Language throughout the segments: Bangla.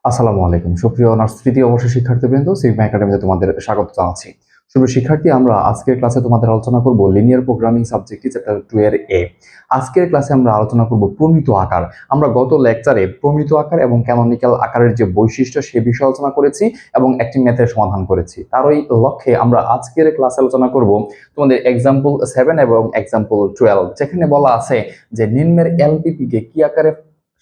আসসালামু আলাইকুম সুপ্রিয় অনার্স তৃতীয় বর্ষের শিক্ষার্থীবৃন্দ সিগমা একাডেমিতে তোমাদের স্বাগত জানাচ্ছি। সুপ্রিয় শিক্ষার্থী, আমরা আজকের ক্লাসে তোমাদের আলোচনা করব লিনিয়ার প্রোগ্রামিং সাবজেক্টটি চ্যাপ্টার 2 এর এ। আজকের ক্লাসে আমরা আলোচনা করব প্রমিত আকার। আমরা গত লেকচারে প্রমিত আকার এবং ক্যানোনিক্যাল আকারের যে বৈশিষ্ট্য সে বিষয়ে আলোচনা করেছি এবং একটি ম্যাথের সমাধান করেছি। তারই লক্ষ্যে আমরা আজকের ক্লাসে আলোচনা করব তোমাদের এক্সাম্পল 7 এবং এক্সাম্পল 12, যেখানে বলা আছে যে নিম্নের এলপিপি কে কি আকারে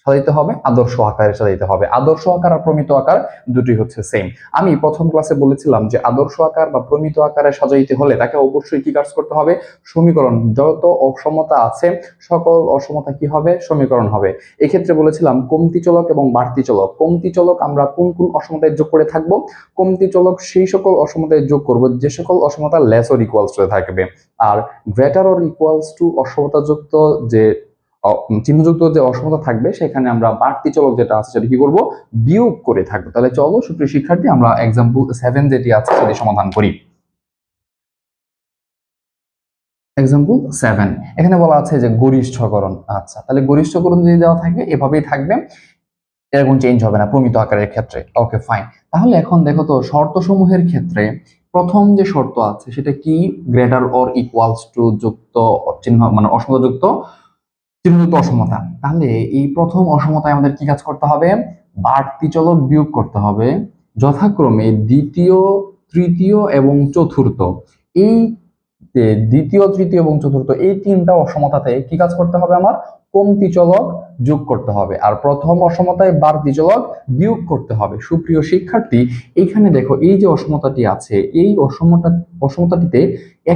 সাজাইতে হবে, আদর্শ আকারে সাজাইতে হবে। আদর্শ আকার আর প্রমিত আকার দুটি হচ্ছে সেম। আমি প্রথম ক্লাসে বলেছিলাম যে আদর্শ আকার বা প্রমিত আকারে সাজাইতে হলে তাকে অবশ্যই কি কাজ করতে হবে, সমীকরণ। যত অসমতা আছে সকল অসমতা কি হবে, সমীকরণ হবে। এক্ষেত্রে বলেছিলাম কমতি চলক এবং বাড়তি চলক। কমতি চলক আমরা কোন কোন অসমতায় যোগ করে থাকবো, কমতি চলক সেই সকল অসমতায় যোগ করব যে সকল অসমতা লেস অর ইকুয়ালস টু থাকবে, আর গ্রেটার অর ইকুয়ালস টু অসমতাযুক্ত যে চিহ্নযুক্ত যে অসমতা থাকবে সেখানে আমরা বাড়তি চলক যেটা আছে সেটা কি করব, বিয়োগ করে থাকবো। তাহলে চলো সুপ্রিয় শিক্ষার্থী আমরা এক্সাম্পল 7 যেটি আছে সেটি সমাধান করি। এক্সাম্পল 7 এখানে বলা আছে যে গরিষ্ঠকরণ। আচ্ছা, তাহলে গরিষ্ঠকরণ যদি দেওয়া থাকে এভাবেই থাকবে, এরকম চেঞ্জ হবে না প্রমিত আকারের ক্ষেত্রে। Okay fine. তাহলে এখন দেখো তো শর্ত সমূহের ক্ষেত্রে প্রথম যে শর্ত আছে সেটা কি, গ্রেটার অর ইকুয়ালস টু যুক্ত চিহ্ন মানে অসমতাযুক্ত চিহ্নযুক্ত অসমতা। তাহলে এই প্রথম অসমতায় আমাদের কি কাজ করতে হবে, বাড়তি চলক বিয়োগ করতে হবে যথাক্রমে দ্বিতীয়, তৃতীয় এবং চতুর্থ। এই যে দ্বিতীয়, তৃতীয় এবং চতুর্থ এই তিনটা অসমতাতে কি কাজ করতে হবে, আমার কমতি চলক যোগ করতে হবে, আর প্রথম অসমতায় বাড়তি চলক বিয়োগ করতে হবে। সুপ্রিয় শিক্ষার্থী, এখানে দেখো এই যে অসমতাটি আছে এই অসমতাটিতে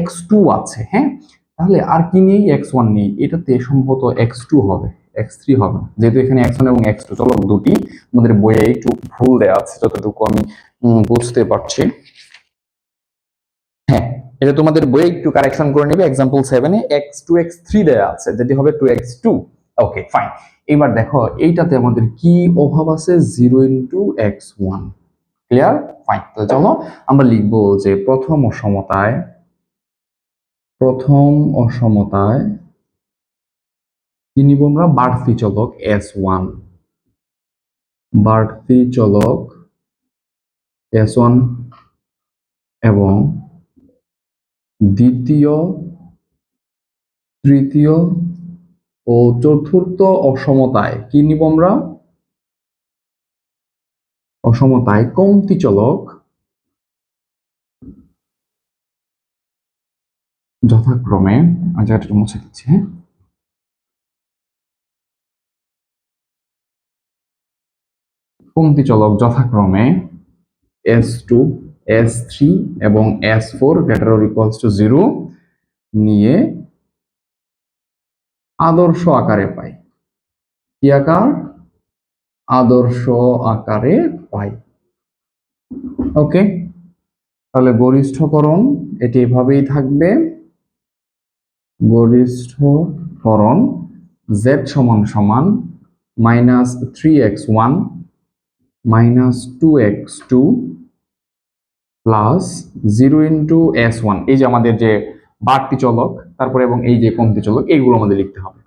x2 আছে, হ্যাঁ। তাহলে আর কি নেই, x1 নেই, এটাতে সম্ভবত x2 হবে, x3 হবে না, যেহেতু এখানে x1 এবং x2 চলক দুটি আমাদের বইয়ে একটু ভুল দেওয়া আছে যতটুকু আমি বুঝতে পারছি। হ্যাঁ, এটা তোমাদের বইয়ে একটু কারেকশন করে নেবে। এক্সাম্পল 7 এ x2 x3 দেয়া আছে, যেটি হবে 2x2। Okay fine. এবার দেখো এইটাতে আমাদের কি অভাব আছে, 0 ইনটু x1। ক্লিয়ার? ফাইন। তাহলে চলো আমরা লিখবো যে প্রথম অসমতায় কি নিব আমরা, বাড়তি চলক s1, বাড়তি চলক s1 এবং দ্বিতীয়, তৃতীয় ও চতুর্থ অসমতায় কি নিব আমরা, অসমতায় কমতি চলক যথাক্রমে, জায়গাটা মুছে দিচ্ছি, হ্যাঁ, কমতি চলক যথাক্রমে s2, s3 এবং s4 greater or equals to 0 নিয়ে আদর্শ আকারে পাই। কি আকার, আদর্শ আকারে পাই। ওকে, তাহলে গরিষ্ঠকরণ এটি এভাবেই থাকবে। গরিষ্ঠকরণ z সমান সমান -3x1 -2x2 plus 0 into s1, এই যে আমাদের যে বাড়তি চলক তারপরে এবং এই যে কমতি চলক এইগুলো আমাদের লিখতে হবে।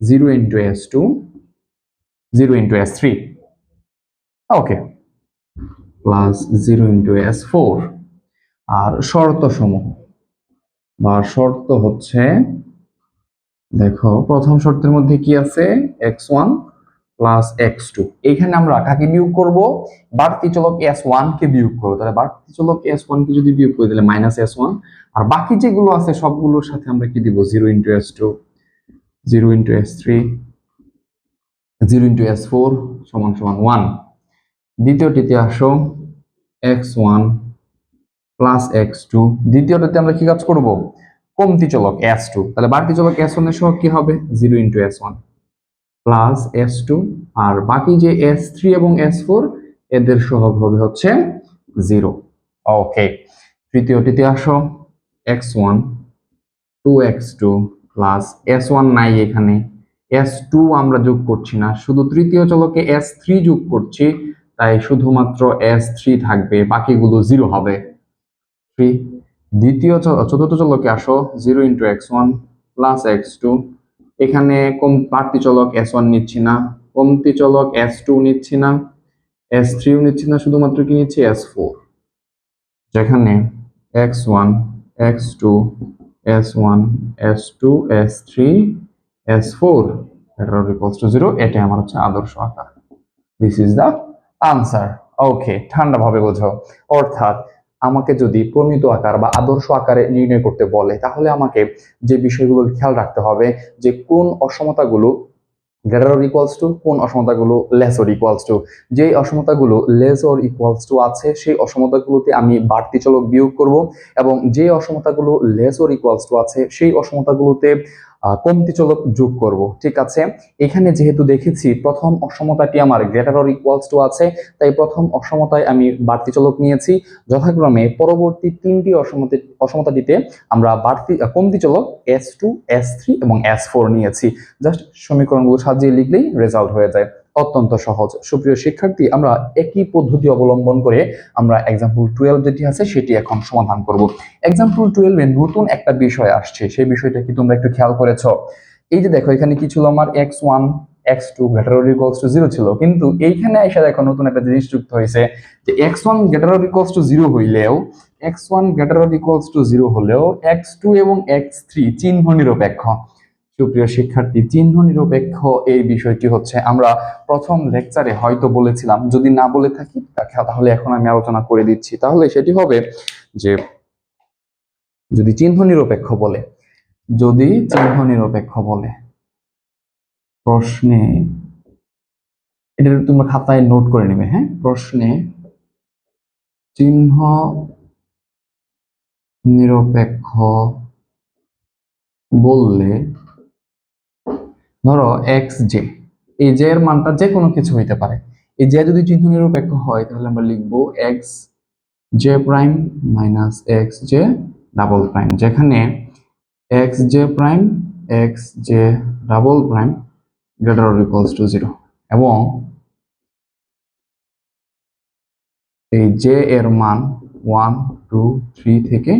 0 ইন্টু s2, 0 ইন্টু s3, ওকে, প্লাস 0 ইন্টু s4। আর শর্ত সমূহ বা শর্ত হচ্ছে, দেখো প্রথম শর্তের মধ্যে কি আছে, x1 প্লাস x2। এখানে আমরা কাকে বিয়োগ করব, বাড়তি চলক s1 কে বিয়োগ করব। তাহলে বাড়তি চলক s1 কে যদি বিয়োগ করে দিলে -s1, আর বাকি যেগুলো আছে সবগুলোর সাথে আমরা কি দিব, 0 into s2, 0 into s3, 0 into s4 সমান সমান 1। দ্বিতীয়টিতে আসো, x1 প্লাস x2। দ্বিতীয়টাতে আমরা কি কাজ করব, কমতি চলক s2, তাহলে বাড়তি চলক s1 এর সহগ কি হবে, 0 ইন্টু s1 প্লাস s2, আর বাকি যে s3 এবং s4 এদের সহগ হবে হচ্ছে 0। ওকে, তৃতীয়টিতে আসো, x1 2x2 প্লাস s1 নাই এখানে, s2 আমরা যোগ করছি না, শুধু তৃতীয় চলকে s3 যোগ করছি, তাই শুধুমাত্র s3 থাকবে, বাকিগুলো 0 হবে। চতুর্থ চলকে আসো, 0 ইন্টু x1 প্লাস x2। এখানে বাড়তি চলক s1 নিচ্ছি না, কমতি চলক s2 নিচ্ছি না, S3 নিচ্ছি না, শুধুমাত্র কি নিচ্ছি S4, যেখানে x1 x2 s1 s2 s3 s4 0, এটা আমার হচ্ছে আদর্শ আকার। This is the answer. Okay, ঠান্ডা ভাবে বোঝো। অর্থাৎ আমাকে যদি প্রমিত আকার বা আদর্শ আকারে নির্ণয় করতে বলে, তাহলে আমাকে যে বিষয়গুলো খেয়াল রাখতে হবে যে কোন অসমতাগুলো গ্রেটার অর ইকুয়ালস টু, কোন অসমতাগুলো লেস অর ইকুয়ালস টু। যেই অসমতাগুলো লেস অর ইকুয়ালস টু আছে সেই অসমতাগুলোতে আমি বাড়তি চলক বিয়োগ করব, এবং যে অসমতাগুলো লেস অর ইকুয়ালস টু আছে সেই অসমতাগুলোতে কমতি চলক যোগ করব। ঠিক আছে, এখানে যেহেতু দেখেছি প্রথম অসমতাটি আমার গ্রেটার অর ইকুয়ালস টু আছে, তাই প্রথম অসমতায় আমি বাড়তি চলক নিয়েছি। যথাক্রমে পরবর্তী তিনটি অসমতাটিতে আমরা কমতি চলক S2 S3 এবং S4 নিয়েছি। জাস্ট সমীকরণগুলো সাজিয়ে লিখলেই রেজাল্ট হয়ে যায়। অত্যন্ত সহজ। সুপ্রিয় শিক্ষার্থী, আমরা একই পদ্ধতি অবলম্বন করে আমরা এক্সাম্পল 12 যেটি আছে সেটি এখন সমাধান করব। এক্সাম্পল 12 এ নতুন একটা বিষয় আসছে, সেই বিষয়টা কি তোমরা একটু খেয়াল করেছো? এই যে দেখো, এখানে কি ছিল আমার x1 x2 greater or equals to 0 ছিল, কিন্তু এইখানে এসে দেখো নতুন একটা জিনিস যুক্ত হয়েছে যে x1 greater or equals to 0 হইলেও x1 greater or equals to 0 হলেও x2 এবং x3 চিহ্ন নিরপেক্ষ। সুপ্রিয় শিক্ষার্থী, চিহ্ন নিরপেক্ষ এই বিষয়টি হচ্ছে আমরা প্রথম লেকচারে হয়তো বলেছিলাম, যদি না বলে থাকি তাহলে এখন আমি আলোচনা করে দিচ্ছি। তাহলে সেটি হবে যে যদি চিহ্ন নিরপেক্ষ বলে, যদি চিহ্ন নিরপেক্ষ বলে প্রশ্নে, এটা তোমরা খাতায় নোট করে নেবে। হ্যাঁ, প্রশ্নে চিহ্ন নিরপেক্ষ বললে ধরো এক্স জে, এই জে এর মানটা যে কোনো কিছু হইতে পারে। এই জে যদি চিহ্ন নিরপেক্ষ হয় তাহলে আমরা লিখবো x j prime minus x j double prime, যেখানে x j prime x j double prime greater or equals to 0, এবং এই জে এর মান 1 2 3 থেকে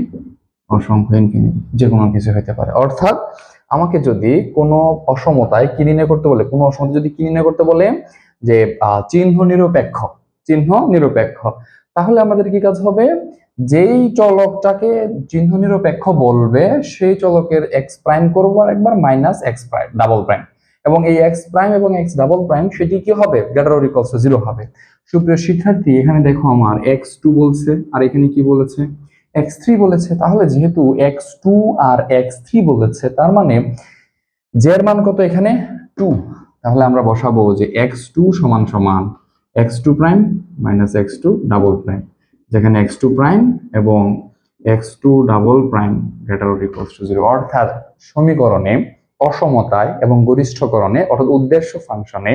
অসংখ্য ইনফিনিটি, যে কোনো কিছু হতে পারে। অর্থাৎ আমাকে যদি কোনো অসমতায় কি নির্ণয় করতে বলে, কোনো অসমতা যদি কি নির্ণয় করতে বলে যে চিহ্ন নিরপেক্ষ, চিহ্ন নিরপেক্ষ, তাহলে আমাদের কি কাজ হবে, যেই চলকটাকে চিহ্ন নিরপেক্ষ বলবে সেই চলকের এক্স প্রাইম করবো আর একবার minus x prime double prime, এবং এই এক্স প্রাইম এবং এক্স ডাবল প্রাইম সেটি কি হবে, গ্রেটার অর ইকুয়ালস টু 0 হবে। সুপ্রিয় শিক্ষার্থী, এখানে দেখো আমার x2 বলছে আর এখানে কি বলেছে, x3 বলেছে। তাহলে যেহেতু x2 আর x3 বলেছে, তার মানে জে এর মান কত এখানে 2, তাহলে আমরা বসাবো যে x2 সমান সমান x2 prime minus x2 double prime, যেখানে x2 প্রাইম এবং x2 double prime greater or equals to 0। অর্থাৎ সমীকরণে, অসমতায় এবং গরিষ্ঠকরণে অর্থাৎ উদ্দেশ্য ফাংশনে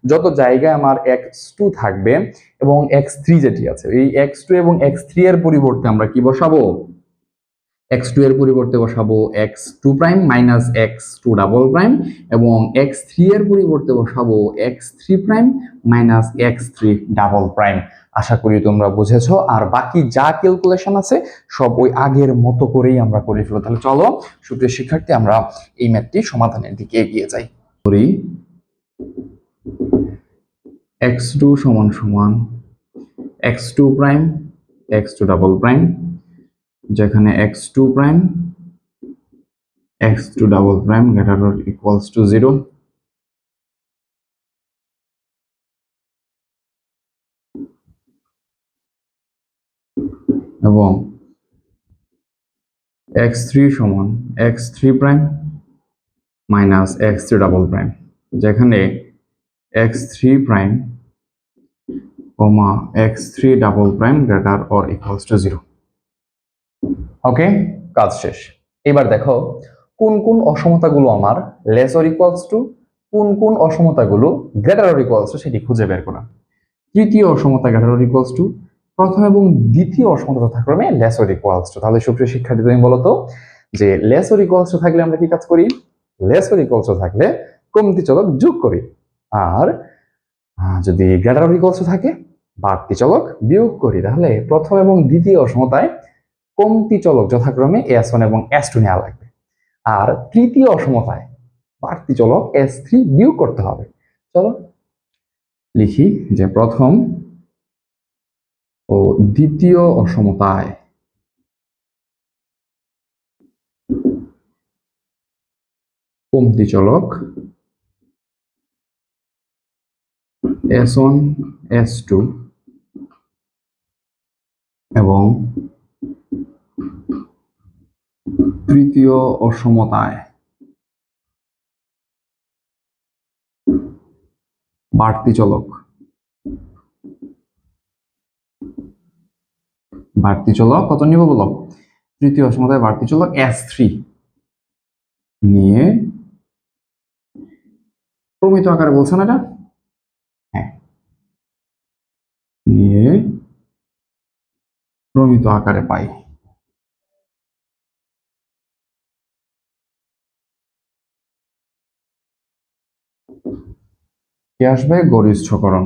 যত জায়গায় আমার x2 থাকবে এবং x3 যেটি আছে, এই x2 এবং x3 এর পরিবর্তে আমরা কি বসাবো, x2 এর পরিবর্তে বসাবো x2 prime minus x2 double prime, এবং x3 এর পরিবর্তে বসাবো x3 prime minus x3 double prime. আশা করি তোমরা বুঝেছো। আর বাকি যা ক্যালকুলেশন আছে সব ওই আগের মতো করেই আমরা করে ফেলবো। তাহলে চলো সুপ্রিয় শিক্ষার্থী, আমরা এই ম্যাথটি সমাধানের দিকে এগিয়ে যাই। করি x2 সমান সমান x2 prime x2 double prime, যেখানে x2 prime x2 double prime greater or equals to 0, এবং x3 সমান x3 prime minus x3 double prime, যেখানে x3 prime comma x3 double prime greater or equals to 0। ওকে, কাজ শেষ। এবার দেখো কোন কোন অসমতাগুলো আমার লেস অর ইকুয়ালস টু, কোন কোন অসমতাগুলো গ্রেটার অর ইকুয়ালস টু সেটি খুঁজে বের করা। তৃতীয় অসমতা গ্রেটার অর ইকুয়ালস টু, প্রথম এবং দ্বিতীয় অসমতা যথাক্রমে লেস অর ইকুয়ালস টু। তাহলে সুপ্রিয় শিক্ষার্থী, তুমি বলো তো যে লেস অর ইকুয়ালস টু থাকলে আমরা কি কাজ করি, লেস অর ইকুয়ালস টু থাকলে কমতি চলক যোগ করি, আর যদি গ্রেটার অর ইকুয়ালস টু থাকে বাড়তি চলক বিয়োগ করি। তাহলে প্রথম এবং দ্বিতীয় অসমতায় কমতি চলক যথাক্রমে s1 এবং s2 নেওয়া লাগবে, আর তৃতীয় অসমতায় বাড়তি চলক s3 বিয়োগ করতে হবে। চলো লিখি যে প্রথম ও দ্বিতীয় অসমতায় কমতি চলক S1 S2 এবং তৃতীয় অসমতায় বাড়তি চলক কত নিব বলো? তৃতীয় অসমতায় বাড়তি চলক S3 নিয়ে প্রমিত আকারে বলছে না এটা? হ্যাঁ, নিয়ে প্রমিত আকারে পাই। কি আসবে? গরিষ্ঠকরণ।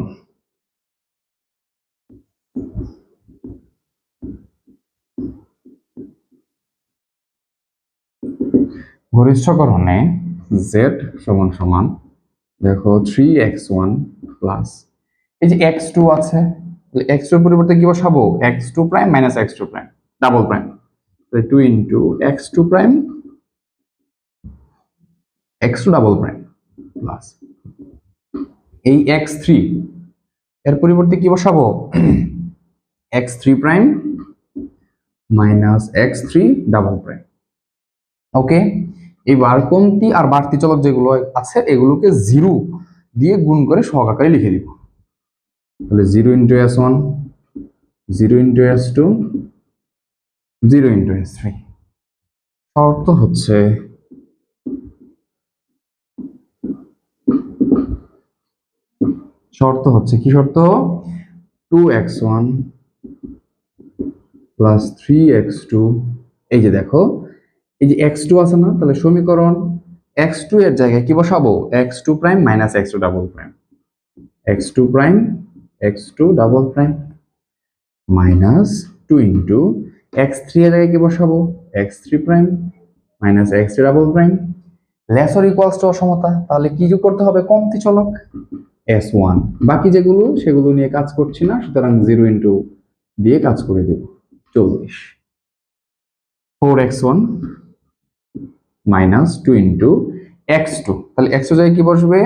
গরিষ্ঠকরণে z সমান সমান দেখো 3x1 প্লাস এই যে x2 আছে, x2 এর পরিবর্তে কি বসাবো? x2 prime minus x2 prime double prime, 2 into x2 prime x2 double prime plus এই x3 এর পরিবর্তে কি বসাবো? x3 prime minus x3 double prime. Okay, এবার কমতি আর বাড়তি চলক যেগুলো আছে এগুলোকে 0 দিয়ে গুণ করে সহগ আকারে লিখে দিব। তাহলে 0 into S1, 0 into S2, 0 into S3। শর্ত হচ্ছে কি শর্ত? 2x1 প্লাস 3x2, এই যে দেখো এই যে x2 আছে না, তাহলে সমীকরণ x2 এর জায়গায় কি বসাবো? x2 prime minus x2 double prime, x2 prime x2 double prime minus 2 into x3 এর জায়গায় কি বসাবো? x3 prime minus x3 double prime less or equals two অসমতা। তাহলে কি যোগ করতে হবে? কমতি চলক S1। বাকি যেগুলো সেগুলো নিয়ে কাজ করছি না, সুতরাং 0 ইন্টু দিয়ে কাজ করে দেব। 40 4x1 মাইনাস 2 ইন্টু x2, তাহলে x2 জায়গায় কি বসবে?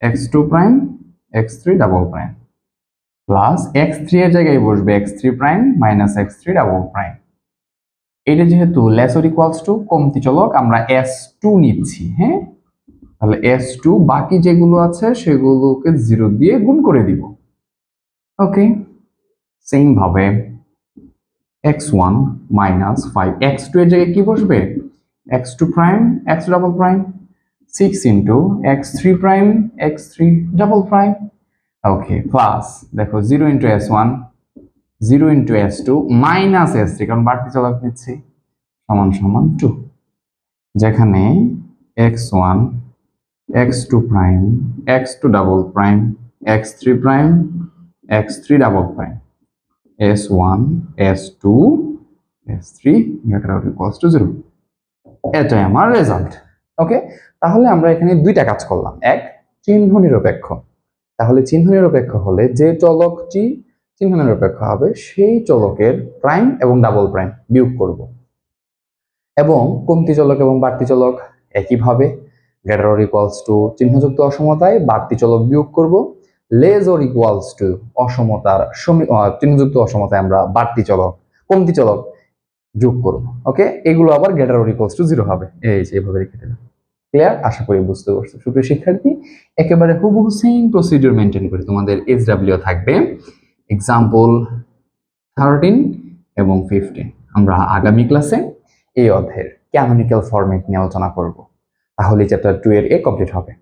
x2 prime x3 double prime plus x3 এর জায়গায় বসবে x3 prime minus x3 double prime. এটা যেহেতু লেস অর ইকুয়ালস টু কমতি চলক, আমরা S2 নিচ্ছি। হ্যাঁ, তাহলে S2 বাকি যেগুলো আছে সেগুলোকে 0 দিয়ে গুণ করে দিব। ওকে, সেম ভাবে x1 মাইনাস 5, x2 এর জায়গায় কি বসবে? x2 prime x double prime 6 into x3 prime x3 double prime. Okay, plus দেখো 0 into S1, 0 into S2 minus S3, কারণ বাড়তি চলক নিচ্ছি, সমান সমান 2, যেখানে x1 x2 prime x2 double prime x3 prime x3 double prime S1 S2 S3 greater or equals to 0। এটাই আমার রেজাল্ট। ওকে, তাহলে আমরা এখানে দুইটা কাজ করলাম। এক, চিহ্ন নিরপেক্ষ। তাহলে চিহ্ন নিরপেক্ষ হলে যে চলকটি চিহ্ন নিরপেক্ষ হবে সেই চলকের প্রাইম এবং ডাবল প্রাইম বিয়োগ করব, এবং কমতি চলক এবং বাড়তি চলক একইভাবে গ্রেটার অর ইকুয়ালস টু চিহ্নযুক্ত অসমতায় বাড়তি চলক বিয়োগ করব, লেস অর ইকুয়ালস টু অসমতার চিহ্নযুক্ত অসমতায় আমরা বাড়তি চলক কমতি চলক যোগ করব। ওকে, এগুলো আবার গ্রেটার অর ইকুয়ালস টু 0 হবে। এই যে এভাবে লিখে দিলাম। ক্লিয়ার? আশা করি বুঝতে পারছো। সুপ্রিয় শিক্ষার্থী, একেবারে হুবহু সেম প্রসিডিউর মেনটেন করে তোমাদের SW থাকবে এক্সাম্পল 13 এবং 15। আমরা আগামী ক্লাসে এই অধ্যায়ের ক্যানোনিক্যাল ফরম্যাট নিয়ে আলোচনা করব। তাহলে চ্যাপ্টার 2 এর কমপ্লিট হবে।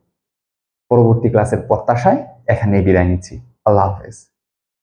পরবর্তী ক্লাসের প্রত্যাশায় এখানেই বিদায় নিচ্ছি। আল্লাহ হাফেজ।